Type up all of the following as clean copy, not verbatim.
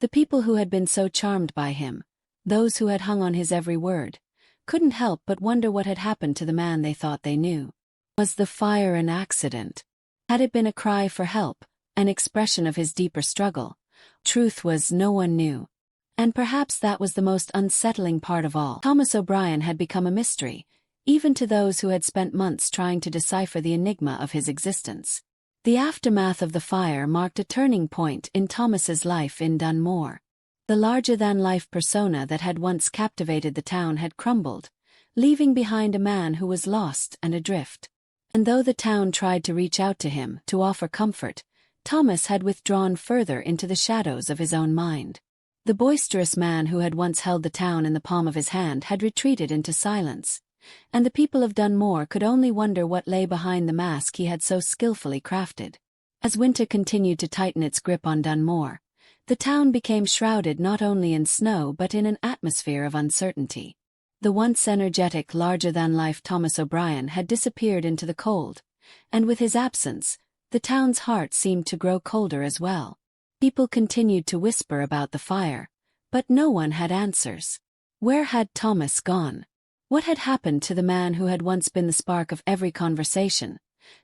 The people who had been so charmed by him, those who had hung on his every word, couldn't help but wonder what had happened to the man they thought they knew. Was the fire an accident? Had it been a cry for help, an expression of his deeper struggle? Truth was, no one knew. And perhaps that was the most unsettling part of all. Thomas O'Brien had become a mystery, even to those who had spent months trying to decipher the enigma of his existence. The aftermath of the fire marked a turning point in Thomas's life in Dunmore. The larger-than-life persona that had once captivated the town had crumbled, leaving behind a man who was lost and adrift. And though the town tried to reach out to him to offer comfort, Thomas had withdrawn further into the shadows of his own mind. The boisterous man who had once held the town in the palm of his hand had retreated into silence, and the people of Dunmore could only wonder what lay behind the mask he had so skillfully crafted. As winter continued to tighten its grip on Dunmore, the town became shrouded not only in snow but in an atmosphere of uncertainty. The once energetic, larger-than-life Thomas O'Brien had disappeared into the cold, and with his absence, the town's heart seemed to grow colder as well. People continued to whisper about the fire, but no one had answers. Where had Thomas gone? What had happened to the man who had once been the spark of every conversation,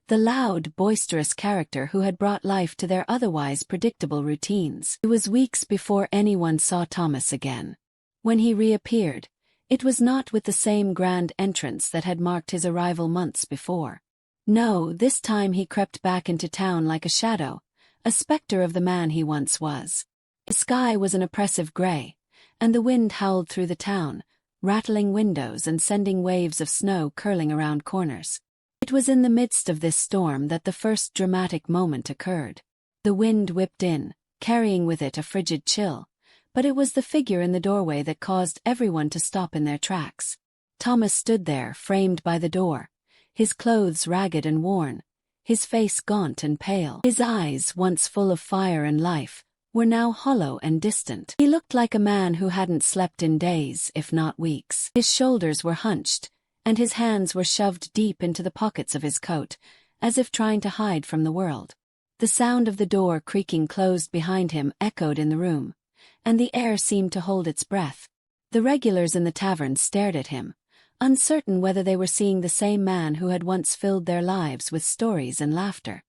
the loud, boisterous character who had brought life to their otherwise predictable routines? It was weeks before anyone saw Thomas again. When he reappeared, it was not with the same grand entrance that had marked his arrival months before. No, this time he crept back into town like a shadow, a specter of the man he once was. The sky was an oppressive gray, and the wind howled through the town, rattling windows and sending waves of snow curling around corners. It was in the midst of this storm that the first dramatic moment occurred. The wind whipped in, carrying with it a frigid chill, but it was the figure in the doorway that caused everyone to stop in their tracks. Thomas stood there, framed by the door, his clothes ragged and worn, his face gaunt and pale. His eyes, once full of fire and life, were now hollow and distant. He looked like a man who hadn't slept in days, if not weeks. His shoulders were hunched, and his hands were shoved deep into the pockets of his coat, as if trying to hide from the world. The sound of the door creaking closed behind him echoed in the room, and the air seemed to hold its breath. The regulars in the tavern stared at him, uncertain whether they were seeing the same man who had once filled their lives with stories and laughter.